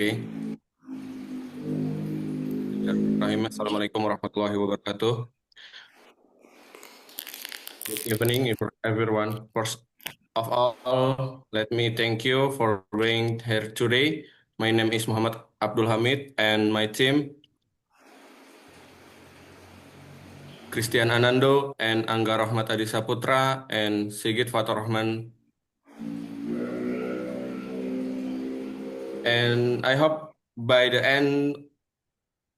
Okay. Assalamualaikum warahmatullahi wabarakatuh. Good evening, everyone. First of all, let me thank you for being here today. My name is Muhammad Abdul Hamid, and my team, Christian Anando and Angga Rahmat Adi Saputra and Sigit Fatur Rahman. And I hope by the end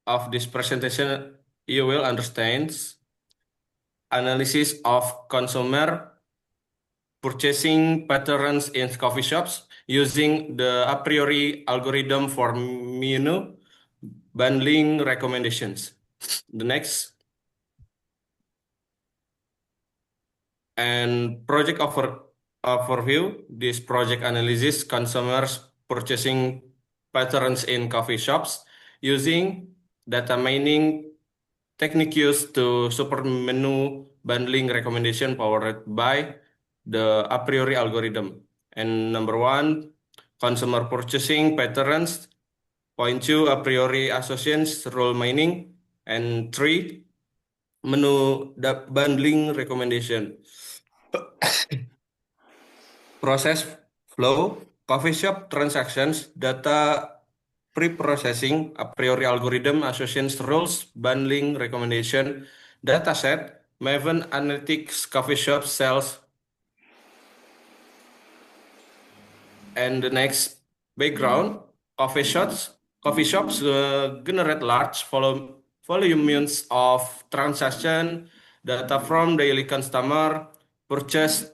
of this presentation, you will understand analysis of consumer purchasing patterns in coffee shops using the a priori algorithm for menu bundling recommendations. The next. And project overview. This project analyzes consumers purchasing patterns in coffee shops using data mining technique used to super menu bundling recommendation powered by the a priori algorithm. And number one, consumer purchasing patterns. Point two, a priori associations rule mining. And three, menu bundling recommendation. Process flow, coffee shop transactions, data pre-processing, a priori algorithm, associations rules, bundling recommendation, dataset, Maven Analytics, coffee shop sales, and the next background, coffee shops generate large volumes of transaction data from daily customer purchase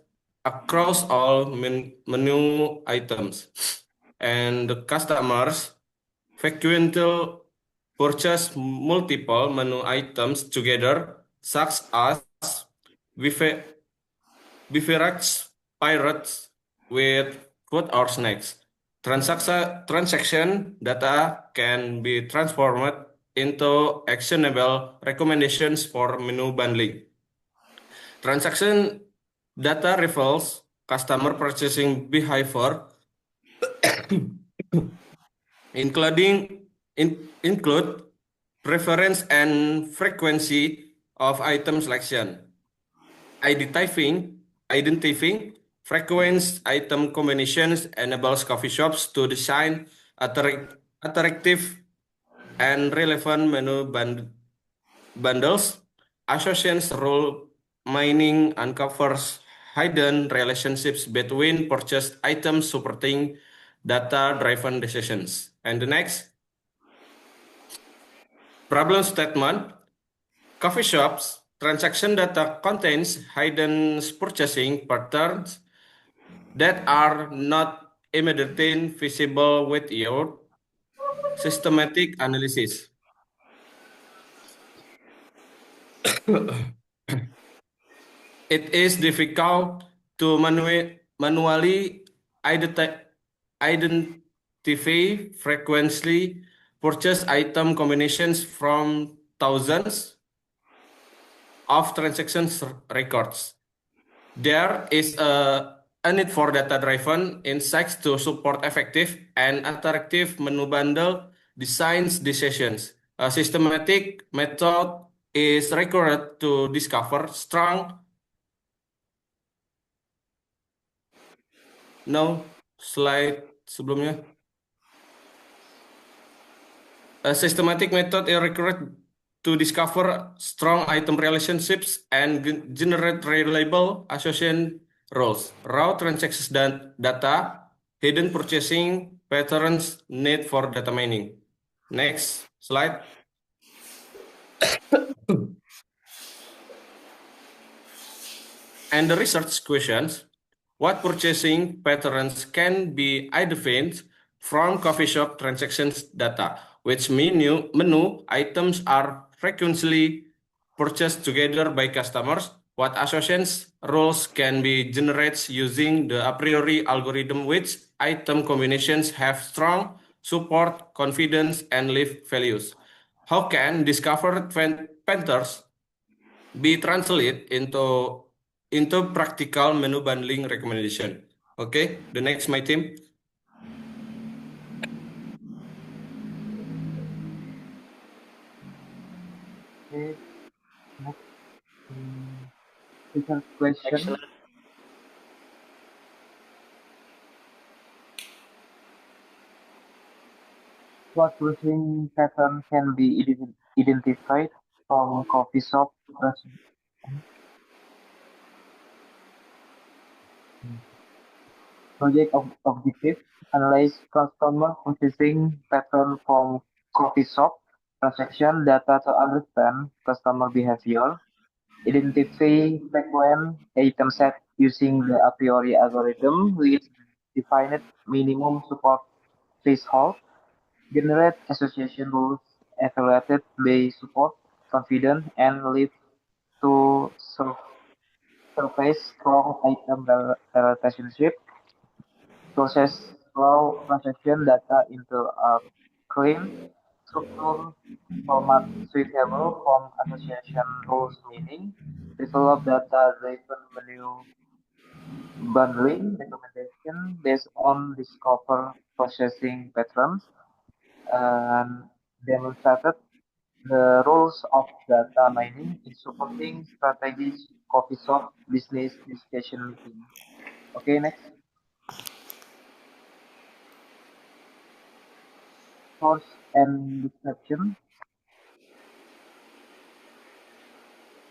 across all menu items, and the customers frequently purchase multiple menu items together, such as beverage pirates with food or snacks. Transaction data can be transformed into actionable recommendations for menu bundling. Transaction data reveals customer purchasing behavior, include preference and frequency of item selection, identifying frequent item combinations enables coffee shops to design attractive and relevant menu bundles. Associations rule mining uncovers hidden relationships between purchased items supporting data-driven decisions. And the next, problem statement. Coffee shops transaction data contains hidden purchasing patterns that are not immediately visible with your systematic analysis. It is difficult to manually identify frequently purchased item combinations from thousands of transactions records. There is a need for data-driven insights to support effective and attractive menu bundle designs decisions. A systematic method is required to discover strong. No, slide sebelumnya. A systematic method is required to discover strong item relationships and generate reliable association rules. Raw transactions data, hidden purchasing patterns need for data mining. Next slide. And the research questions. What purchasing patterns can be identified from coffee shop transactions data? Which menu items are frequently purchased together by customers? What associations rules can be generated using the a priori algorithm? Which item combinations have strong support, confidence, and live values? How can discovered patterns be translated into practical menu bundling recommendation? Okay, the next my team. Okay, next second question. Excellent. What browsing pattern can be identified from coffee shop browsing? Project objective: analyze customer purchasing pattern from coffee shop transaction data to understand customer behavior. Identify frequent item set using the a priori algorithm with defined minimum support threshold. Generate association rules evaluated by support, confidence, and lead to surface strong item relationship. Process raw transaction data into a clean, structured format suitable for association rules meaning. Develop data-driven menu bundling recommendation based on discover processing patterns and demonstrated the roles of data mining in supporting strategies coffee shop business decision making. Okay, next. Source and description.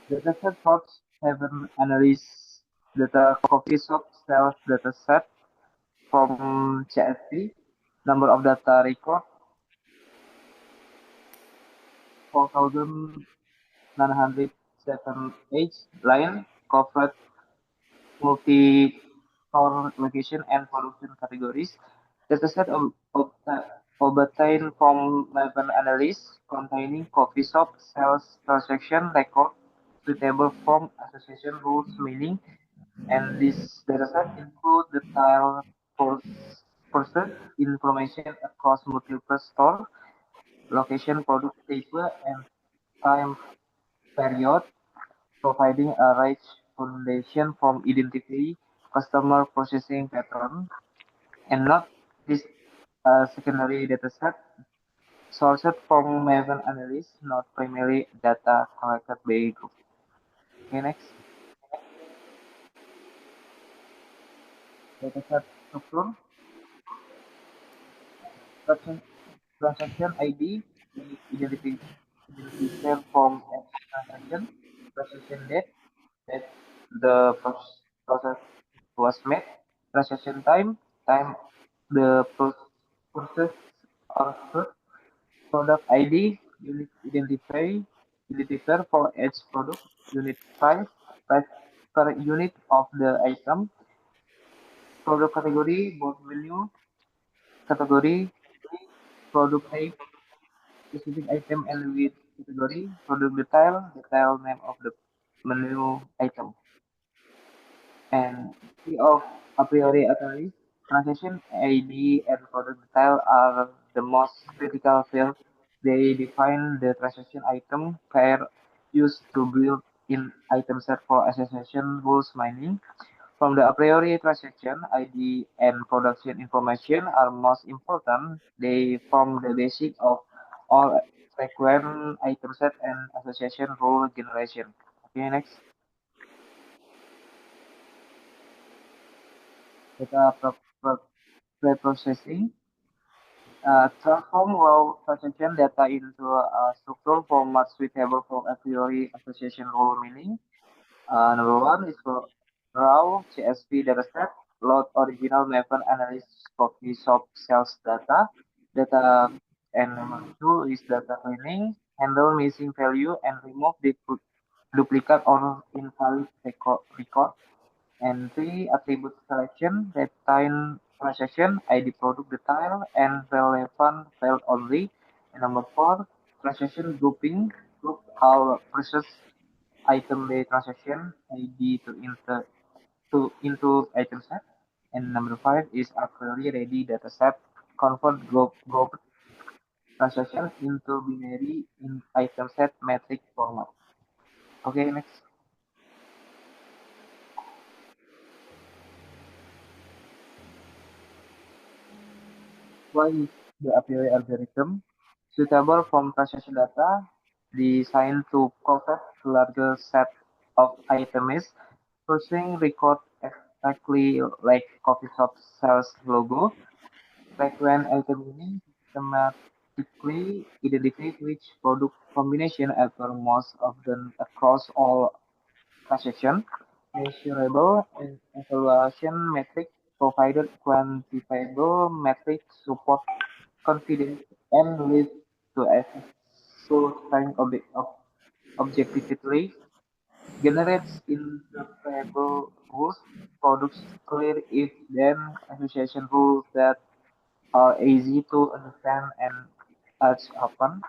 Dataset source haven analyze data coffee shop sales dataset from CSV. Number of data record 4,907 line covered multi-store location and production categories. Dataset obtained from Maven Analysis containing coffee shop sales transaction record suitable from association rules meaning, and this dataset include detailed purchase information across multiple store, location, product type, and time period, providing a rich foundation for identifying customer processing pattern and not this secondary dataset sourced from Maven Analysis, not primary data collected by group. Okay, next. Dataset structure. Transaction transaction ID identifier from each transaction. Transaction date that the process was made. Transaction time the process occurred. Product ID, unit identifier for each product, unit price per unit of the item, product category, both menu, category, product type, specific item and with category, product detail name of the menu item, and key of a priori attorneys, transaction ID and product detail are the most critical fields. They define the transaction item pair used to build in item set for association rules mining. From the a priori transaction, ID and production information are most important. They form the basic of all frequent item set and association rule generation. Okay, next. Data pre-processing. Transform raw transaction data into a structural format suitable for a priori association rule meaning. Number one is for raw CSV dataset, load original Maven analysis coffee shop sales data, and number two is data cleaning, handle missing value and remove duplicate or invalid record. And three, attribute selection, retain transaction, ID product detail, and relevant field only. And number four, transaction grouping, group all process item by transaction ID into item set. And number five is a query ready data set, convert group transaction into binary in item set metric format. Okay, next. Why is the a priori algorithm suitable from transaction data? designed to process a larger set of items. Pushing record exactly like coffee shop sales logo. Frequent item meaning systematically identify which product combination occur most often across all transactions. Measurable and evaluation metrics provided quantifiable metrics support confidence and lead to assess so strength objectively generates interpretable rules, products clear if then association rules that are easy to understand and touch upon.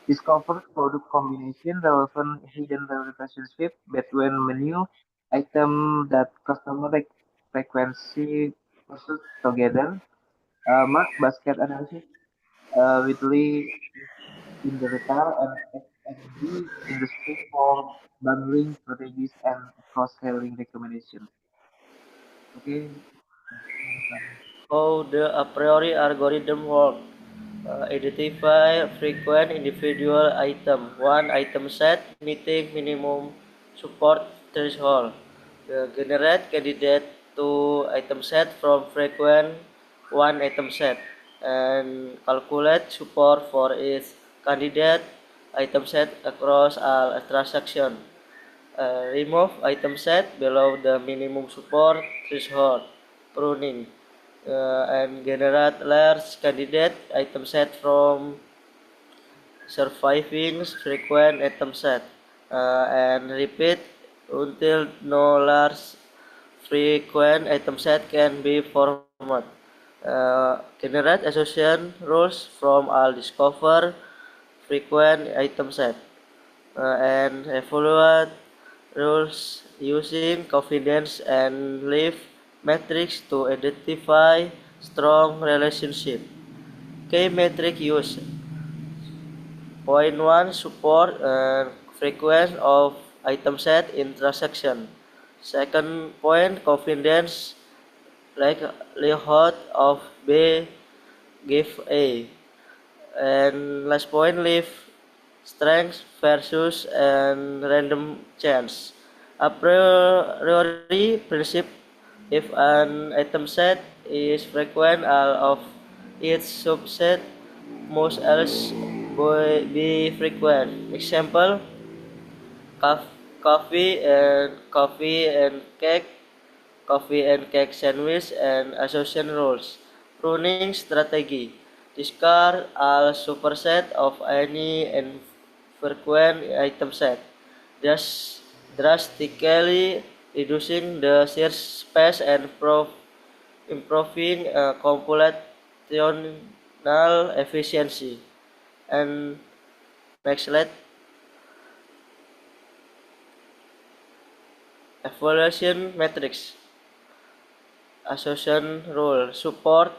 Discovers product combination relevant hidden relationship between menu item that customer frequency purchase together. Mark basket analysis widely in the retail and F&B industry for bundling strategies and cross-selling recommendations. Okay. How the a priori algorithm work. Identify frequent individual item. One item set meeting minimum support threshold. Generate candidate to item set from frequent one item set and calculate support for each candidate item set across all transactions. Remove item set below the minimum support threshold. Pruning and generate large candidate item set from surviving frequent item set and repeat until no large frequent item set can be formed. Generate association rules from all discover frequent item set and evaluate rules using confidence and leaf metrics to identify strong relationship. Key metric use. Point 1 support and frequency of item set in transaction. Second point confidence likelihood of B give A. And last point leave strength versus and random chance. A priori principle if an item set is frequent all of its subset must else be frequent. Example coffee and cake, coffee and cake sandwich and association rules. Pruning strategy. Discard all superset of any infrequent item set, thus drastically reducing the search space and improving computational efficiency. And next slide. Evaluation metrics. Association rule support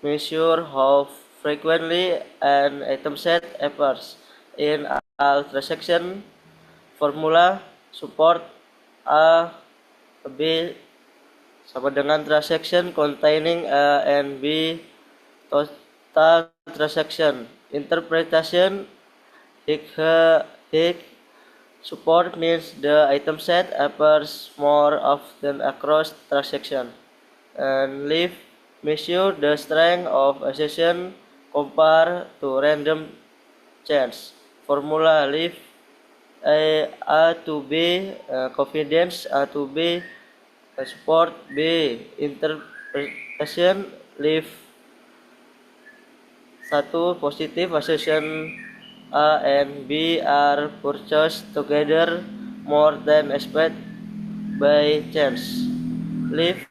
measure how frequently an item set appears in all transaction. Formula support A B sama dengan transaction containing A and B total transaction. Interpretation Higg support means the item set appears more often across transactions. And leaf measure the strength of association compared to random chance. Formula leaf A to B confidence A to B support B interpretation leaf 1 positive association A and B are purchased together more than expected by chance. Leaf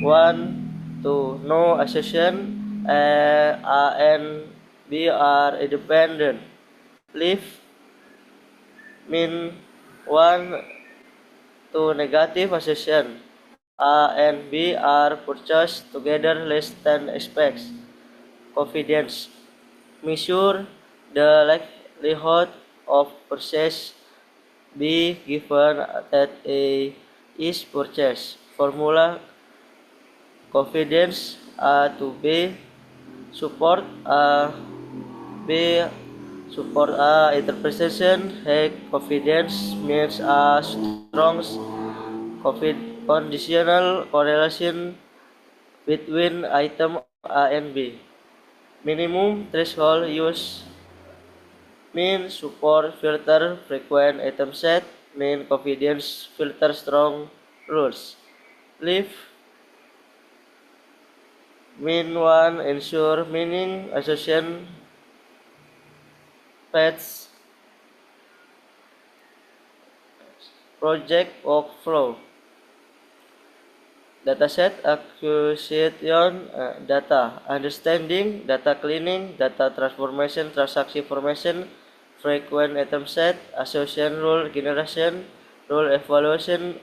1 to no association A and B are independent. Leaf mean 1 to negative association A and B are purchased together less than expected. Confidence measure the likelihood of purchase B given that A is purchased. Formula confidence A to B support A B support interpretation, high confidence means a strong conditional correlation between item A and B. Minimum threshold use mean support filter frequent item set, mean confidence filter strong rules. Leave mean one ensure meaning association paths project workflow. Dataset acquisition data, understanding, data cleaning, data transformation, transaction formation, frequent item set, association rule generation, rule evaluation,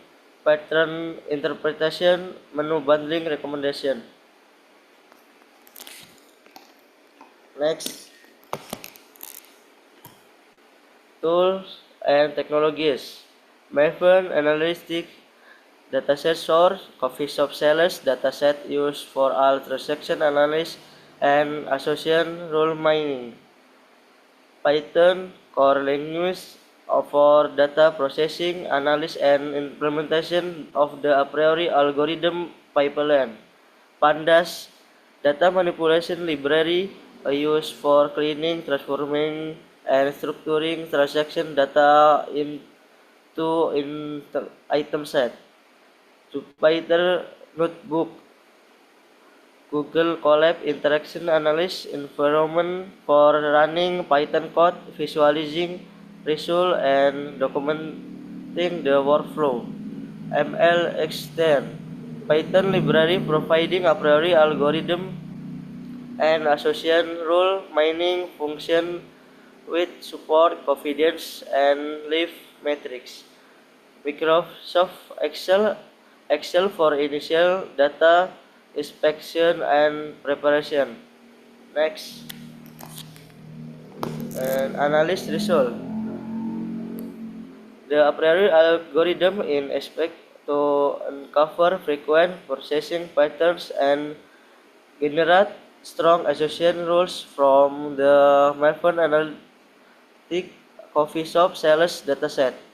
pattern interpretation, menu bundling recommendation. Next, tools and technologies. Maven Analytics Dataset source, coffee shop sellers, dataset used for all transaction analysis and association rule mining. Python core language for data processing, analysis, and implementation of the a priori algorithm pipeline. Pandas data manipulation library used for cleaning, transforming, and structuring transaction data into item set. Jupyter Notebook, Google Colab Interaction Analysis environment for running Python code, visualizing result, and documenting the workflow. ML Extend, Python library providing a priori algorithm and association rule mining function with support confidence and leaf metrics. Microsoft Excel for initial data inspection and preparation. Next, and analysis result. The a priori algorithm in expect to uncover frequent processing patterns and generate strong association rules from the Maven Analytic coffee shop sales dataset.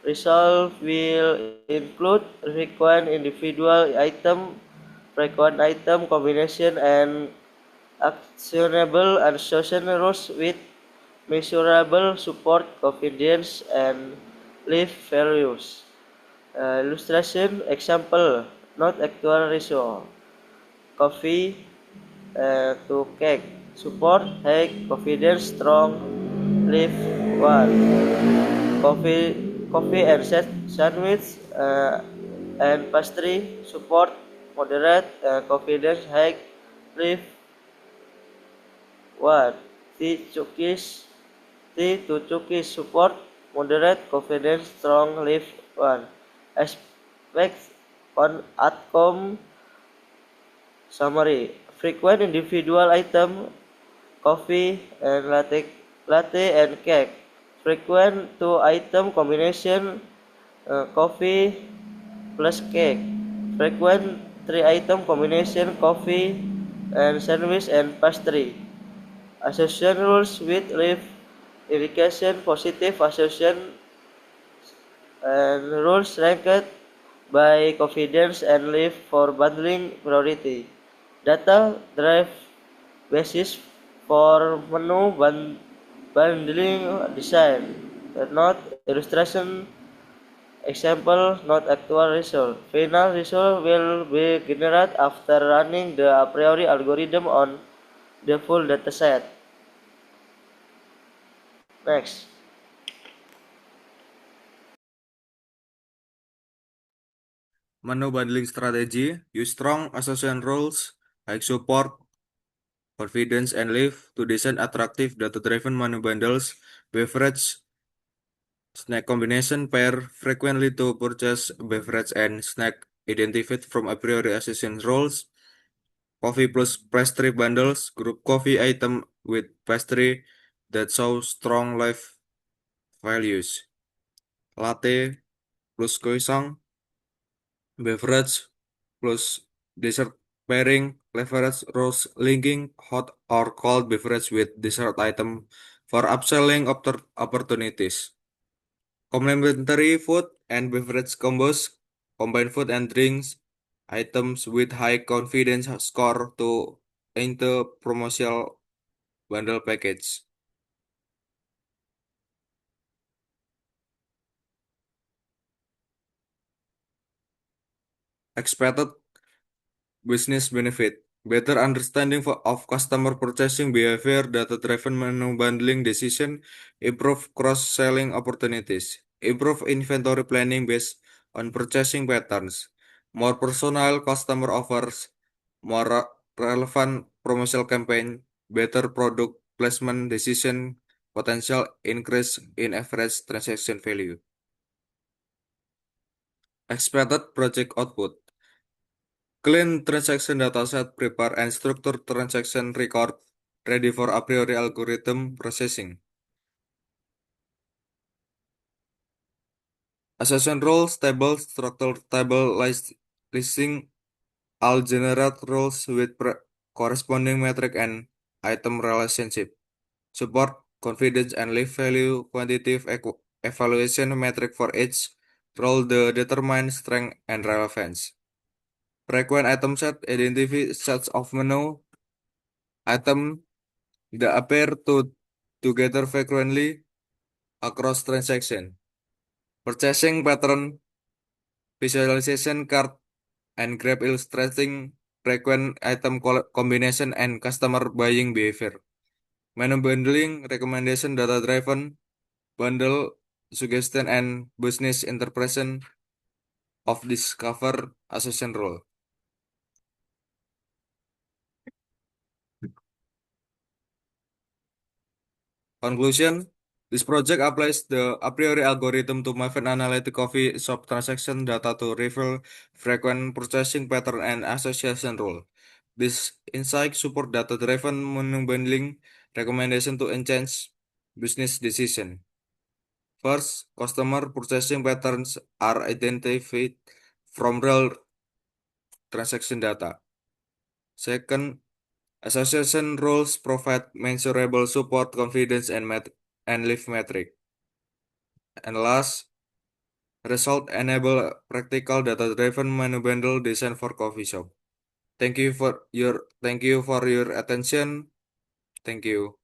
Result will include frequent individual item, frequent item combination, and actionable association rules with measurable support confidence and leaf values. Illustration example, not actual ratio. Coffee to cake. Support high confidence strong leaf 1. Coffee and sandwich and pastry support moderate confidence high leaf 1. Tea to cookies support moderate confidence strong leaf 1. Expect on outcome summary. Frequent individual item coffee and latte and cake. Frequent two item combination coffee plus cake. Frequent three item combination coffee and sandwich and pastry. Association rules with leaf indication positive association and rules ranked by confidence and leaf for bundling priority. Data drive basis for menu bundling design. Not illustration example, not actual result. Final result will be generated after running the a priori algorithm on the full dataset. Next. Menu bundling strategy, use strong association rules like support, confidence, and leaf to design attractive data-driven menu bundles. Beverage snack combination pair frequently to purchase beverage and snack identified from a priori association rules. Coffee plus pastry bundles, group coffee item with pastry that show strong life values. Latte plus croissant, beverage plus dessert pairing, leverage rose linking hot or cold beverage with dessert item for upselling opportunities. Complementary food and beverage combos combine food and drinks items with high confidence score to enter promotional bundle package. Expected business benefit. Better understanding of customer purchasing behavior, data-driven menu bundling decision, improve cross-selling opportunities, improve inventory planning based on purchasing patterns, more personal customer offers, more relevant promotional campaign, better product placement decision, potential increase in average transaction value. Expected project output. Clean transaction dataset, prepare and structure transaction record ready for a priori algorithm processing. Association rules, table, structure table listing all generate rules with corresponding metric and item relationship. Support confidence and leaf value quantitative evaluation metric for each role the determine strength and relevance. Frequent item set identify sets of menu item that appear to together frequently across transaction. Purchasing pattern visualization card and graph illustrating frequent item combination and customer buying behavior. Menu bundling recommendation data driven bundle suggestion and business interpretation of discover association rule. Conclusion, this project applies the a priori algorithm to Maven Analytic coffee shop transaction data to reveal frequent purchasing pattern and association rule. This insight support data-driven menu bundling recommendation to enhance business decision. First, customer purchasing patterns are identified from real transaction data. Second, association rules provide measurable support, confidence, and lift metric. And last, result enable practical data-driven menu bundle design for coffee shop. Thank you for your attention. Thank you.